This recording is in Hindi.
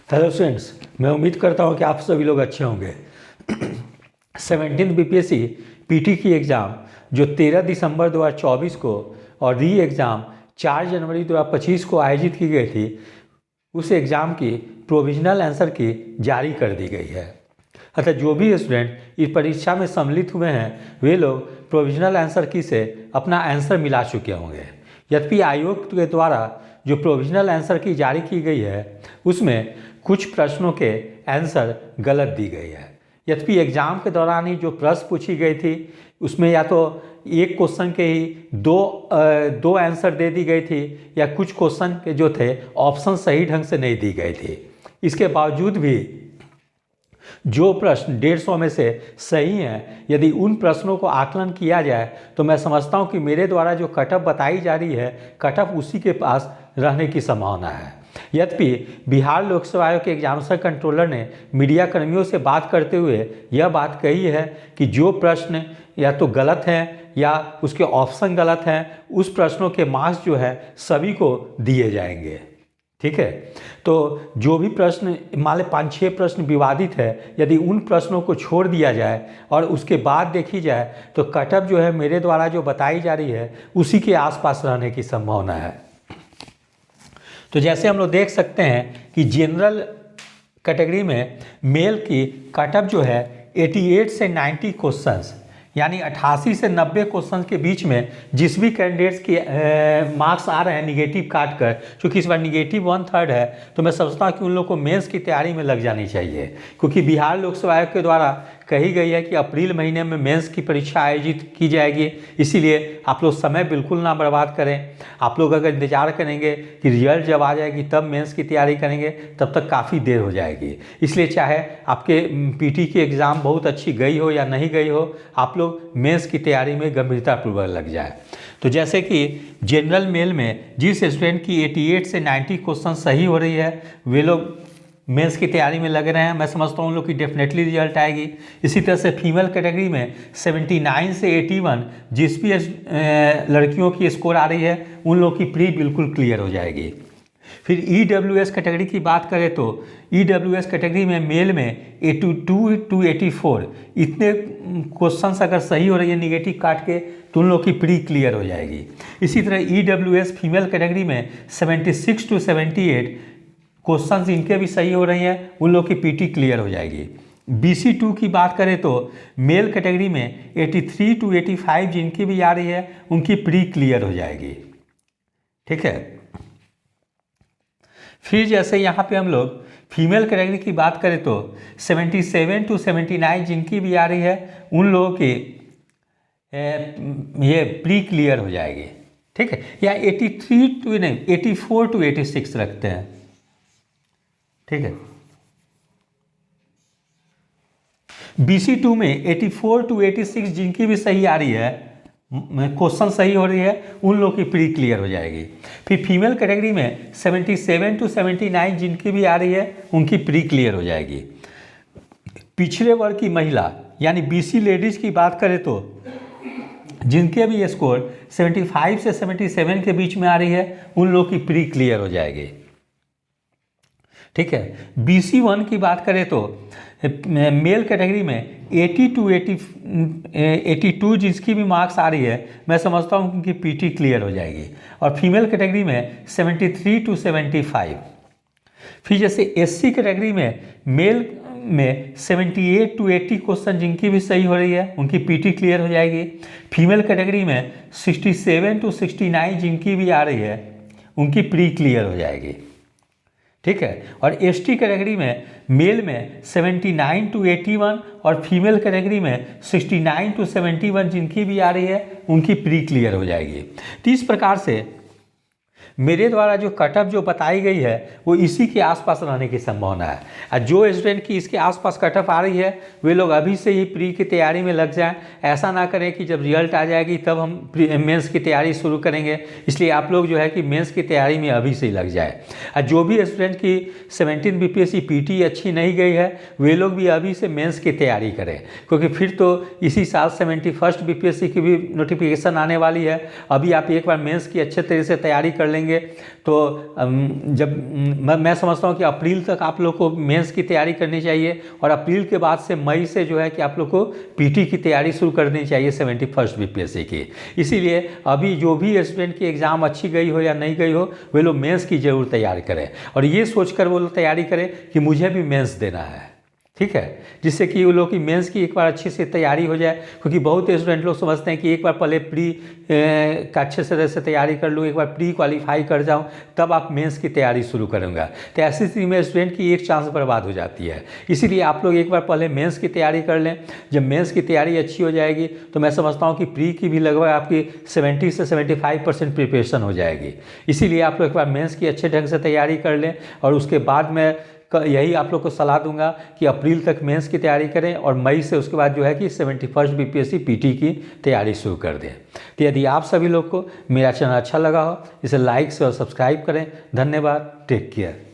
हेलो स्टूडेंट्स, मैं उम्मीद करता हूं कि आप सभी लोग अच्छे होंगे। 17th बीपीएससी पीटी की एग्ज़ाम जो 13 दिसंबर 2024 को और री एग्ज़ाम 4 जनवरी 2025 को आयोजित की गई थी, उस एग्ज़ाम की प्रोविजनल आंसर की जारी कर दी गई है। अतः जो भी स्टूडेंट इस परीक्षा में सम्मिलित हुए हैं वे लोग प्रोविजनल आंसर की से अपना आंसर मिला चुके होंगे। यद्यपि आयोग के द्वारा जो प्रोविजनल आंसर की जारी की गई है उसमें कुछ प्रश्नों के आंसर गलत दी गई है। यद्यपि एग्जाम के दौरान ही जो प्रश्न पूछी गई थी उसमें या तो एक क्वेश्चन के ही दो आंसर दे दी गई थी या कुछ क्वेश्चन के जो थे ऑप्शन सही ढंग से नहीं दी गई थी। इसके बावजूद भी जो प्रश्न 150 में से सही हैं, यदि उन प्रश्नों को आकलन किया जाए तो मैं समझता हूं कि मेरे द्वारा जो कट ऑफ बताई जा रही है कट ऑफ उसी के पास रहने की संभावना है। यद्यपि बिहार लोक सेवा आयोग के एग्जामिनेशन कंट्रोलर ने मीडिया कर्मियों से बात करते हुए यह बात कही है कि जो प्रश्न या तो गलत हैं या उसके ऑप्शन गलत हैं उस प्रश्नों के मार्क्स जो है सभी को दिए जाएंगे। ठीक है, तो जो भी प्रश्न मान लें 5-6 प्रश्न विवादित है, यदि उन प्रश्नों को छोड़ दिया जाए और उसके बाद देखी जाए तो कट ऑफ जो है मेरे द्वारा जो बताई जा रही है उसी के आसपास रहने की संभावना है। तो जैसे हम लोग देख सकते हैं कि जनरल कैटेगरी में मेल की कट ऑफ जो है 88 से 90 क्वेश्चंस यानी 88 से 90 क्वेश्चन के बीच में जिस भी कैंडिडेट्स के मार्क्स आ रहे हैं निगेटिव काट कर, चूँकि इस बार निगेटिव 1/3 है तो मैं समझता हूँ कि उन लोग को मेंस की तैयारी में लग जानी चाहिए, क्योंकि बिहार लोक सेवा आयोग के द्वारा कही गई है कि अप्रैल महीने में मेंस की परीक्षा आयोजित की जाएगी। इसीलिए आप लोग समय बिल्कुल ना बर्बाद करें। आप लोग अगर इंतजार करेंगे कि रिजल्ट जब आ जाएगी तब मेंस की तैयारी करेंगे तब तक काफ़ी देर हो जाएगी। इसलिए चाहे आपके पीटी की एग्ज़ाम बहुत अच्छी गई हो या नहीं गई हो, आप लोग मेंस की तैयारी में गंभीरतापूर्वक लग जाए। तो जैसे कि जनरल मेल में जिस स्टूडेंट की 88 से 90 क्वेश्चन सही हो रही है वे लोग मेंस की तैयारी में लग रहे हैं, मैं समझता हूँ उन लोग की डेफिनेटली रिजल्ट आएगी। इसी तरह से फीमेल कैटेगरी में 79 से 81 जिस भी लड़कियों की स्कोर आ रही है उन लोग की प्री बिल्कुल क्लियर हो जाएगी। फिर EWS कैटेगरी की बात करें तो EWS कैटेगरी में मेल में 82 to 84 इतने क्वेश्चंस अगर सही हो रही है निगेटिव काट के तो उन लोग की प्री क्लियर हो जाएगी। इसी तरह EWS फीमेल कैटेगरी में 76 to 78 क्वेश्चंस इनके भी सही हो रही हैं, उन लोग की पीटी क्लियर हो जाएगी। BC2 की बात करें तो मेल कैटेगरी में 83 to 85 जिनकी भी आ रही है उनकी प्री क्लियर हो जाएगी। ठीक है, फिर जैसे यहाँ पे हम लोग फीमेल कैटेगरी की बात करें तो 77 to 79 जिनकी भी आ रही है उन लोगों की ये प्री क्लियर हो जाएगी। ठीक है, या 84 to 86 रखते हैं। ठीक है, BC2 में 84 to 86 जिनकी भी सही आ रही है क्वेश्चन सही हो रही है उन लोग की प्री क्लियर हो जाएगी। फिर फीमेल कैटेगरी में 77 to 79 जिनकी भी आ रही है उनकी प्री क्लियर हो जाएगी। पिछड़े वर्ग की महिला यानी BC लेडीज की बात करें तो जिनके भी स्कोर 75 से 77 के बीच में आ रही है उन लोग की प्री क्लियर हो जाएगी। ठीक है, BC1 की बात करें तो मेल कैटेगरी में 80 to 82 जिसकी भी मार्क्स आ रही है मैं समझता हूँ उनकी पीटी क्लियर हो जाएगी। और फीमेल कैटेगरी में 73 to 75। फिर जैसे SC कैटेगरी में मेल में 78 to 80 क्वेश्चन जिनकी भी सही हो रही है उनकी पीटी क्लियर हो जाएगी। फीमेल कैटेगरी में 67 to 69 जिनकी भी आ रही है उनकी प्री क्लियर हो जाएगी। ठीक है, और ST कैटेगरी में मेल में 79 to 81 और फीमेल कैटेगरी में 69 to 71 जिनकी भी आ रही है उनकी प्री क्लियर हो जाएगी। तो इस प्रकार से मेरे द्वारा जो कट ऑफ जो बताई गई है वो इसी के आसपास रहने की संभावना है। और जो स्टूडेंट की इसके आसपास कट ऑफ आ रही है वे लोग अभी से ही प्री की तैयारी में लग जाएं। ऐसा ना करें कि जब रिजल्ट आ जाएगी तब हम मेंस की तैयारी शुरू करेंगे। इसलिए आप लोग जो है कि मेंस की तैयारी में अभी से ही लग जाए। और जो भी स्टूडेंट की 17 BPSC पीटी अच्छी नहीं गई है वे लोग भी अभी से मेंस की तैयारी करें, क्योंकि फिर तो इसी साल 71st BPSC की भी नोटिफिकेशन आने वाली है। अभी आप एक बार मेंस की अच्छे तरह से तैयारी कर लेंगे करेंगे तो जब मैं समझता हूँ कि अप्रैल तक आप लोग को मेंस की तैयारी करनी चाहिए और अप्रैल के बाद से मई से जो है कि आप लोग को पीटी की तैयारी शुरू करनी चाहिए 71st बीपीएससी की। इसीलिए अभी जो भी स्टूडेंट की एग्ज़ाम अच्छी गई हो या नहीं गई हो वे लोग मेंस की ज़रूर तैयारी करें और ये सोचकर वो लोग तैयारी करें कि मुझे भी मेंस देना है, ठीक है, जिससे कि वो लोग की मेंस की एक बार अच्छी से तैयारी हो जाए। क्योंकि बहुत स्टूडेंट लोग समझते हैं कि एक बार पहले प्री का अच्छे तरह से तैयारी कर लूँ, एक बार प्री क्वालिफाई कर जाऊँ तब आप मेंस की तैयारी शुरू करूँगा, तो ऐसी स्थिति में स्टूडेंट की एक चांस बर्बाद हो जाती है। इसीलिए आप लोग एक बार पहले मेंस की तैयारी कर लें। जब मेंस की तैयारी अच्छी हो जाएगी तो मैं समझता हूँ कि प्री की भी लगभग आपकी 70 से 75% प्रिपरेशन हो जाएगी। इसीलिए आप लोग एक बार मेंस की अच्छे ढंग से तैयारी कर लें और उसके बाद मैं यही आप लोग को सलाह दूंगा कि अप्रैल तक मेंस की तैयारी करें और मई से उसके बाद जो है कि 71st बीपीएससी पीटी की तैयारी शुरू कर दें। तो यदि आप सभी लोग को मेरा चैनल अच्छा लगा हो इसे लाइक से और सब्सक्राइब करें। धन्यवाद, टेक केयर।